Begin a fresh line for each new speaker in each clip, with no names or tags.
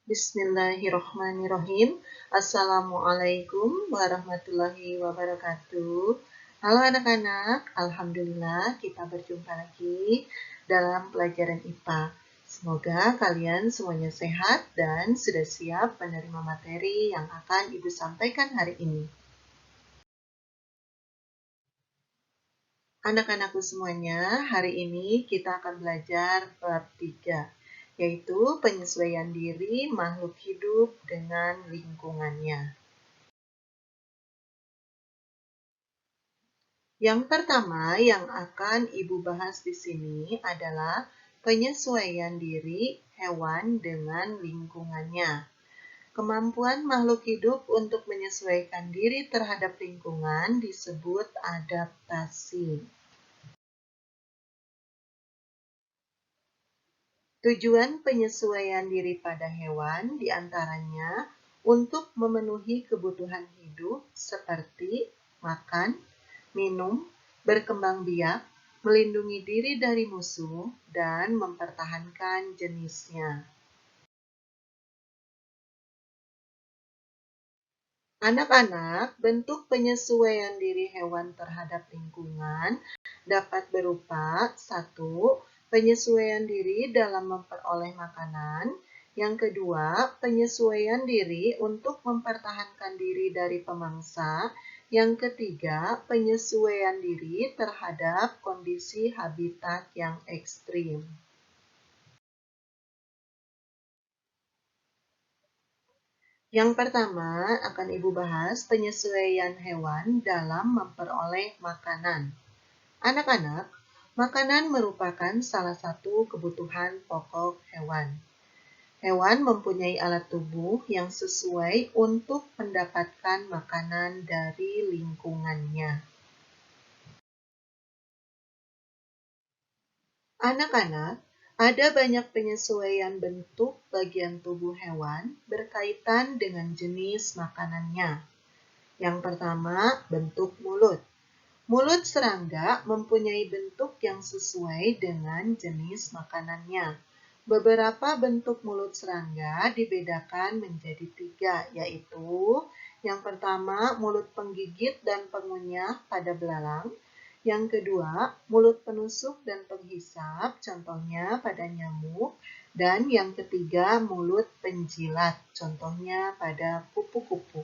Bismillahirrohmanirrohim. Assalamualaikum warahmatullahi wabarakatuh. Halo anak-anak, Alhamdulillah kita berjumpa lagi dalam pelajaran IPA. Semoga kalian semuanya sehat dan sudah siap menerima materi yang akan Ibu sampaikan hari ini. Anak-anakku semuanya, hari ini kita akan belajar bab 3, yaitu penyesuaian diri makhluk hidup dengan lingkungannya. Yang pertama yang akan Ibu bahas di sini adalah penyesuaian diri hewan dengan lingkungannya. Kemampuan makhluk hidup untuk menyesuaikan diri terhadap lingkungan disebut adaptasi. Tujuan penyesuaian diri pada hewan diantaranya untuk memenuhi kebutuhan hidup seperti makan, minum, berkembang biak, melindungi diri dari musuh, dan mempertahankan jenisnya. Anak-anak, bentuk penyesuaian diri hewan terhadap lingkungan dapat berupa 1. Penyesuaian diri dalam memperoleh makanan. Yang kedua, penyesuaian diri untuk mempertahankan diri dari pemangsa. Yang ketiga, penyesuaian diri terhadap kondisi habitat yang ekstrim. Yang pertama akan Ibu bahas penyesuaian hewan dalam memperoleh makanan. Anak-anak, makanan merupakan salah satu kebutuhan pokok hewan. Hewan mempunyai alat tubuh yang sesuai untuk mendapatkan makanan dari lingkungannya. Anak-anak, ada banyak penyesuaian bentuk bagian tubuh hewan berkaitan dengan jenis makanannya. Yang pertama, bentuk mulut. Mulut serangga mempunyai bentuk yang sesuai dengan jenis makanannya. Beberapa bentuk mulut serangga dibedakan menjadi 3, yaitu yang pertama, mulut penggigit dan pengunyah pada belalang. Yang kedua, mulut penusuk dan penghisap, contohnya pada nyamuk. Dan yang ketiga, mulut penjilat, contohnya pada kupu-kupu.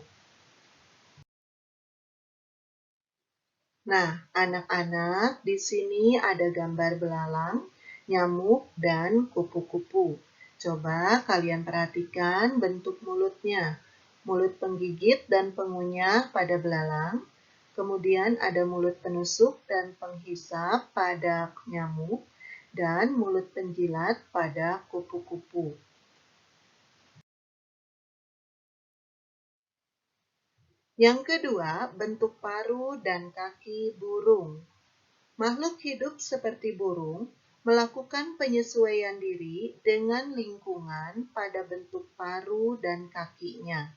Nah, anak-anak, di sini ada gambar belalang, nyamuk, dan kupu-kupu. Coba kalian perhatikan bentuk mulutnya. Mulut penggigit dan pengunyah pada belalang. Kemudian ada mulut penusuk dan penghisap pada nyamuk. Dan mulut penjilat pada kupu-kupu. Yang kedua, bentuk paruh dan kaki burung. Makhluk hidup seperti burung melakukan penyesuaian diri dengan lingkungan pada bentuk paruh dan kakinya.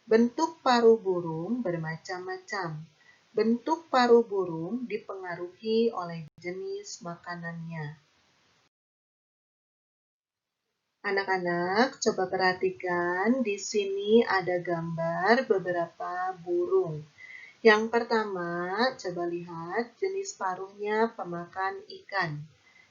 Bentuk paruh burung bermacam-macam. Bentuk paruh burung dipengaruhi oleh jenis makanannya. Anak-anak, coba perhatikan di sini ada gambar beberapa burung. Yang pertama, coba lihat jenis paruhnya pemakan ikan.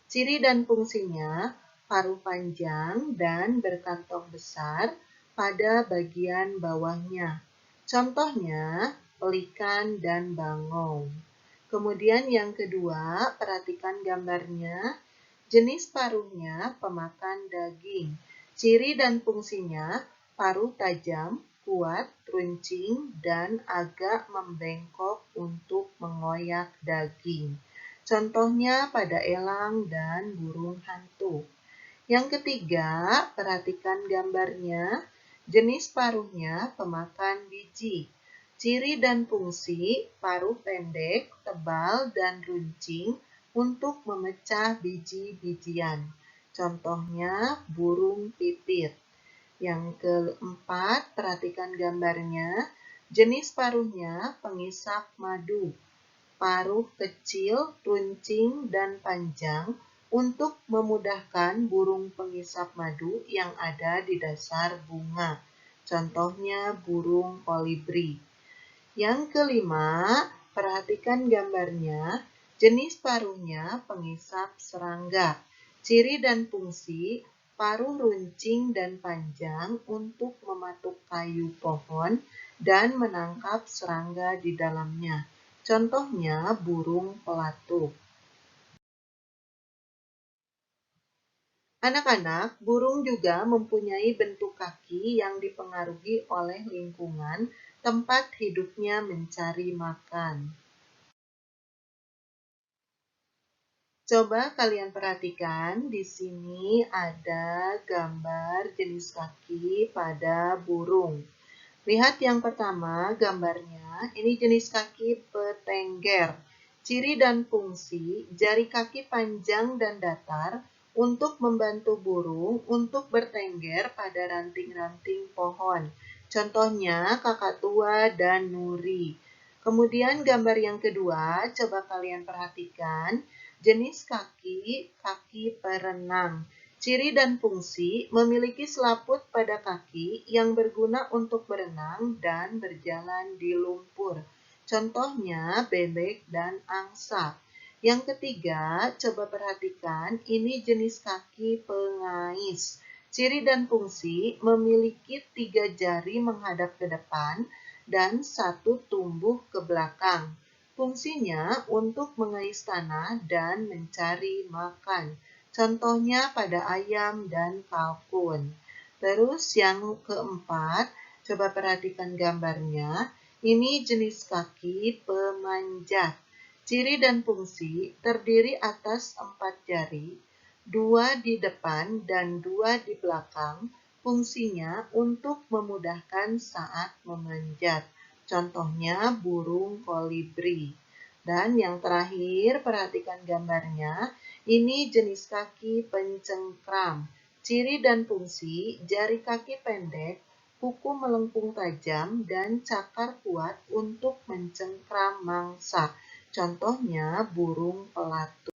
Ciri dan fungsinya, paruh panjang dan berkantong besar pada bagian bawahnya. Contohnya, pelikan dan bangau. Kemudian yang kedua, perhatikan gambarnya. Jenis paruhnya pemakan daging. Ciri dan fungsinya, paruh tajam, kuat, runcing, dan agak membengkok untuk mengoyak daging. Contohnya pada elang dan burung hantu. Yang ketiga, perhatikan gambarnya. Jenis paruhnya pemakan biji. Ciri dan fungsi, paruh pendek, tebal, dan runcing untuk memecah biji-bijian. Contohnya burung pipit. Yang keempat, perhatikan gambarnya. Jenis paruhnya pengisap madu. Paruh kecil, runcing, dan panjang untuk memudahkan burung pengisap madu yang ada di dasar bunga. Contohnya burung kolibri. Yang kelima, perhatikan gambarnya. Jenis paruhnya pengisap serangga. Ciri dan fungsi, paruh runcing dan panjang untuk mematuk kayu pohon dan menangkap serangga di dalamnya. Contohnya burung pelatuk. Anak-anak, burung juga mempunyai bentuk kaki yang dipengaruhi oleh lingkungan tempat hidupnya mencari makan. Coba kalian perhatikan, di sini ada gambar jenis kaki pada burung. Lihat yang pertama gambarnya, ini jenis kaki petengger. Ciri dan fungsi, jari kaki panjang dan datar untuk membantu burung untuk bertengger pada ranting-ranting pohon. Contohnya kakatua dan nuri. Kemudian gambar yang kedua, coba kalian perhatikan, jenis kaki, kaki perenang. Ciri dan fungsi, memiliki selaput pada kaki yang berguna untuk berenang dan berjalan di lumpur. Contohnya bebek dan angsa. Yang ketiga, coba perhatikan, ini jenis kaki pengais. Ciri dan fungsi, memiliki 3 jari menghadap ke depan dan 1 tumbuh ke belakang. Fungsinya untuk mengais tanah dan mencari makan. Contohnya pada ayam dan kalkun. Terus yang keempat, coba perhatikan gambarnya. Ini jenis kaki pemanjat. Ciri dan fungsi, terdiri atas 4 jari, 2 di depan dan 2 di belakang. Fungsinya untuk memudahkan saat memanjat. Contohnya burung kolibri. Dan yang terakhir, perhatikan gambarnya. Ini jenis kaki pencengkram. Ciri dan fungsi, jari kaki pendek, kuku melengkung tajam, dan cakar kuat untuk mencengkram mangsa. Contohnya burung pelatuk.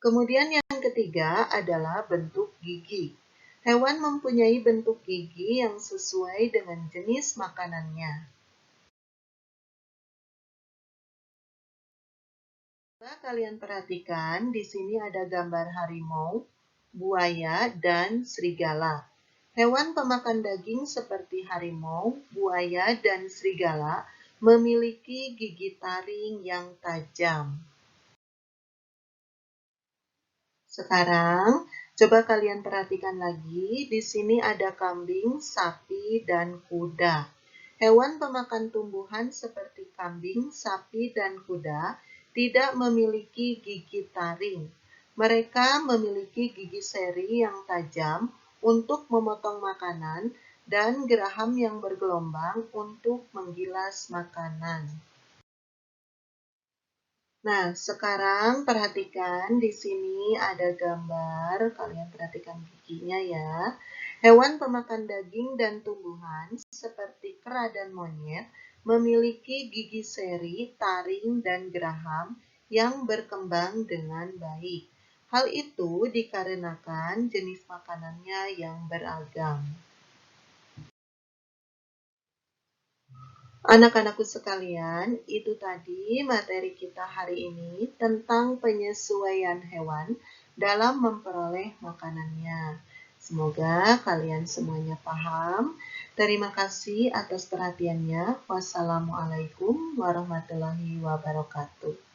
Kemudian yang ketiga adalah bentuk gigi. Hewan mempunyai bentuk gigi yang sesuai dengan jenis makanannya. Coba kalian perhatikan, di sini ada gambar harimau, buaya, dan serigala. Hewan pemakan daging seperti harimau, buaya, dan serigala memiliki gigi taring yang tajam. Sekarang, coba kalian perhatikan lagi, di sini ada kambing, sapi, dan kuda. Hewan pemakan tumbuhan seperti kambing, sapi, dan kuda tidak memiliki gigi taring. Mereka memiliki gigi seri yang tajam untuk memotong makanan dan geraham yang bergelombang untuk menggilas makanan. Nah, sekarang perhatikan di sini ada gambar, kalian perhatikan giginya ya. Hewan pemakan daging dan tumbuhan seperti kera dan monyet memiliki gigi seri, taring, dan geraham yang berkembang dengan baik. Hal itu dikarenakan jenis makanannya yang beragam. Anak-anakku sekalian, itu tadi materi kita hari ini tentang penyesuaian hewan dalam memperoleh makanannya. Semoga kalian semuanya paham. Terima kasih atas perhatiannya. Wassalamualaikum warahmatullahi wabarakatuh.